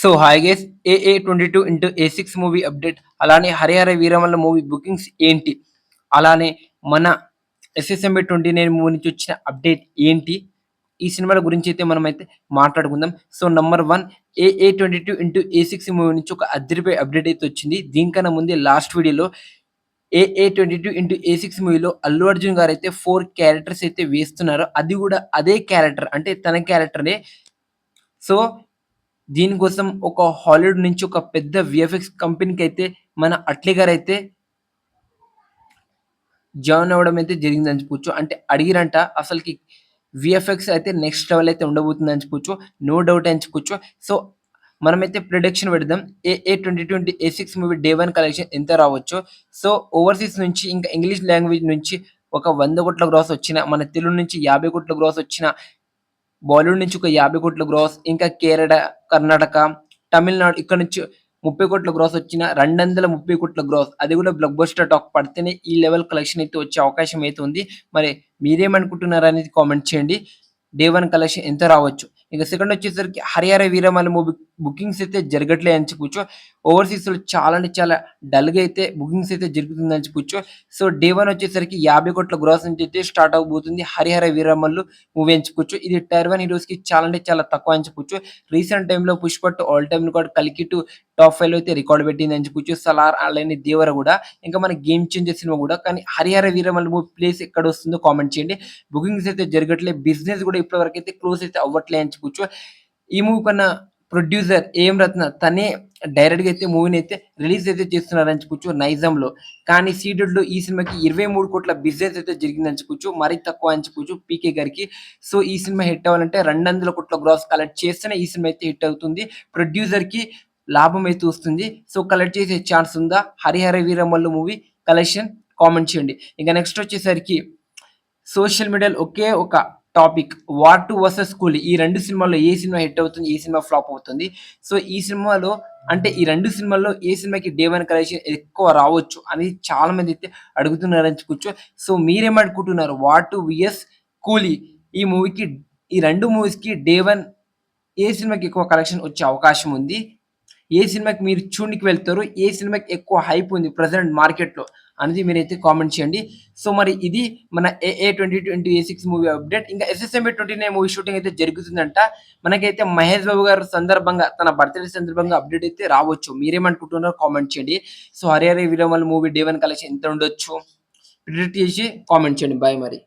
So hi guys, ఏఏ 22 into ఏ6 movie update, అలానే Harihara Veeramalla movie bookings ఏంటి, అలానే మన ఎస్ఎస్ఎంబి 29 మూవీ నుంచి వచ్చిన అప్డేట్ ఏంటి, ఈ సినిమాల గురించి అయితే మనమైతే మాట్లాడుకుందాం. సో నంబర్ 1, ఏఏ 22 ఇంటూ ఏ6 మూవీ నుంచి ఒక అదిరిపోయే అప్డేట్ అయితే వచ్చింది. దీనికన్నా ముందే లాస్ట్ వీడియోలో ఏఏ 22 ఇంటూ ఏ6 మూవీలో అల్లు అర్జున్ గారు అయితే 4 క్యారెక్టర్స్ అయితే వేస్తున్నారు. అది కూడా అదే క్యారెక్టర్, అంటే తన క్యారెక్టరే. సో దీనికోసం ఒక హాలీవుడ్ నుంచి ఒక పెద్ద విఎఫ్ఎక్స్ కంపెనీకి అయితే మన అట్లీ గారు అయితే జాయిన్ అవ్వడం అయితే జరిగిందని చెప్పుకోవచ్చు. అంటే అడిగిరంట అసలుకి విఎఫ్ఎక్స్ అయితే నెక్స్ట్ లెవెల్ అయితే ఉండబోతుందని చెప్పుకోవచ్చు. నో డౌట్ అని చెప్పుకోవచ్చు. సో మనమైతే ప్రిడిక్షన్ పెడదాం. ఏఏ 2020 ఏ6 మూవీ డే 1 కలెక్షన్ ఎంత రావచ్చు. సో ఓవర్సీస్ నుంచి ఇంకా ఇంగ్లీష్ లాంగ్వేజ్ నుంచి ఒక 100 కోట్ల గ్రాస్ వచ్చిన, మన తెలుగు నుంచి 50 కోట్ల గ్రాస్ వచ్చిన, బాలీవుడ్ నుంచి ఒక 50 కోట్ల గ్రాస్, ఇంకా కేరళ, కర్ణాటక, తమిళనాడు ఇక్కడ నుంచి 30 కోట్ల గ్రాస్ వచ్చిన 230 కోట్ల గ్రాస్, అది కూడా బ్లాక్ బస్టర్ టాక్ పడితేనే ఈ లెవెల్ కలెక్షన్ అయితే వచ్చే అవకాశం అయితే ఉంది. మరి మీరేమనుకుంటున్నారు అనేది కామెంట్ చేయండి. డే 1 కలెక్షన్ ఎంత రావచ్చు. ఇక సెకండ్ వచ్చేసరికి హరిహర వీరమల్లు మూవీ బుకింగ్స్ అయితే జరగట్లే అని చెప్పొచ్చు. ఓవర్సీస్‌లో చాలా అంటే చాలా డల్‌గా అయితే బుకింగ్స్ అయితే జరుగుతుందని చెప్పొచ్చు. సో డే 1 వచ్చేసరికి 50 కోట్ల గ్రాస్ నుంచి అయితే స్టార్ట్ అవ్వబోతుంది హరిహర వీరమల్లు మూవీ అని చెప్పొచ్చు. ఇది టైర్ 1 హీరోస్‌కి చాలా అంటే చాలా తక్కువ అని చెప్పొచ్చు. రీసెంట్ టైమ్‌లో 'పుష్ప 2' ఆల్ టైమ్ రికార్డ్, 'కల్కి 2' టాప్ 5లో అయితే రికార్డ్ పెట్టిందని చెప్పొచ్చు. 'సలార్' అలానే 'దేవర' కూడా, ఇంకా మన 'గేమ్ చేంజర్' సినిమా కూడా. కానీ హరిహర వీరమల్లు మూవీ ప్లేస్ ఎక్కడ వస్తుందో కామెంట్ చేయండి. బుకింగ్స్ అయితే జరగట్లేదు. బిజినెస్ కూడా ఇప్పటివరకు అయితే క్లోజ్ అయితే అవ్వట్లే అని చెప్పొచ్చు. ఈ మూవీ కన్నా ప్రొడ్యూసర్ ఏఎం రత్న తనే డైరెక్ట్‌గా అయితే మూవీని అయితే రిలీజ్ అయితే చేస్తున్నారని చెప్పొచ్చు నైజాంలో. కానీ సీడెడ్‌లో ఈ సినిమాకి 23 కోట్ల బిజినెస్ అయితే జరిగిందని చెప్పొచ్చు. మరీ తక్కువ అని చెప్పొచ్చు పీకే గారికి. సో ఈ సినిమా హిట్ అవ్వాలంటే 200 కోట్ల గ్రాస్ కలెక్ట్ చేస్తేనే ఈ సినిమా అయితే హిట్ అవుతుంది. ప్రొడ్యూసర్‌కి లాభం అయితే వస్తుంది. సో కలెక్ట్ చేసే ఛాన్స్ ఉందా? Harihara Veeramallu movie collection comment చేయండి. ఇక నెక్స్ట్ వచ్చేసరికి సోషల్ మీడియాలో ఒకే ఒక టాపిక్, 'వార్ 2' వర్సెస్ 'కూలీ'. ఈ 2 సినిమాల్లో ఏ సినిమా హిట్ అవుతుంది? ఏ సినిమా ఫ్లాప్ అవుతుంది? సో ఈ సినిమాలో, అంటే ఈ 2 సినిమాల్లో ఏ సినిమాకి డే 1 కలెక్షన్ ఎక్కువ రావచ్చు అని చాలా మంది అయితే అడుగుతున్నారని చెప్పుకోవచ్చు. సో మీరేమనుకుంటున్నారు? 'వార్ 2' విఎస్ 'కూలీ' ఈ మూవీకి, ఈ 2 మూవీస్‌కి డే 1 ఏ సినిమాకి ఎక్కువ కలెక్షన్ వచ్చే అవకాశం ఉంది? ఏ సినిమాకి మీరు చూడనీకి వెళ్తారు? ఏ సినిమాకి ఎక్కువ హైప్ ఉంది ప్రెజెంట్ మార్కెట్‌లో అనేది మీరైతే కామెంట్ చేయండి. సో మరి ఇది మన ఏఏ 2020 ఏ6 మూవీ అప్డేట్. ఇంకా ఎస్ఎస్ఎంబి 29 మూవీ షూటింగ్ అయితే జరుగుతుందంట. మనకైతే మహేష్ బాబు గారు సందర్భంగా, తన బర్త్‌డే సందర్భంగా అప్డేట్ అయితే రావచ్చు. మీరేమనుకుంటున్నారో కామెంట్ చేయండి. So Harihara Veeramallu movie day 1 collection ఎంత ఉండొచ్చు? ప్రిడిక్ట్ చేసి కామెంట్ చేయండి. బాయ్ మరి.